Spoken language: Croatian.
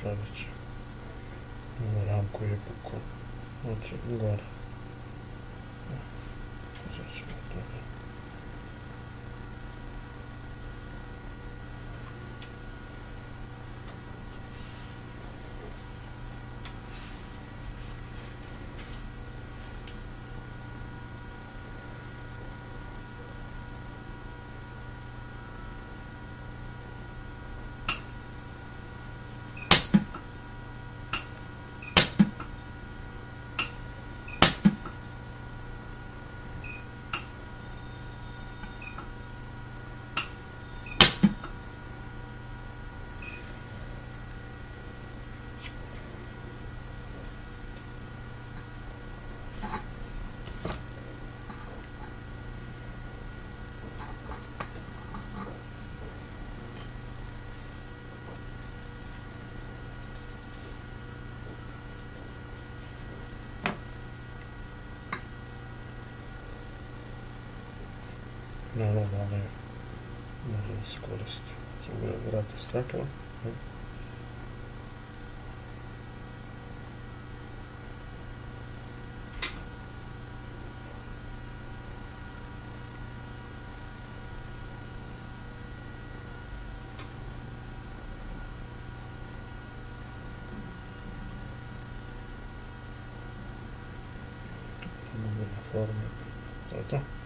sledeće. Ovo ramku je pukao. Znači, gore. Uzet ćemo to. Naravno, ovaj može da se koristi. Samo da vrati staklo. Na formu. To je to.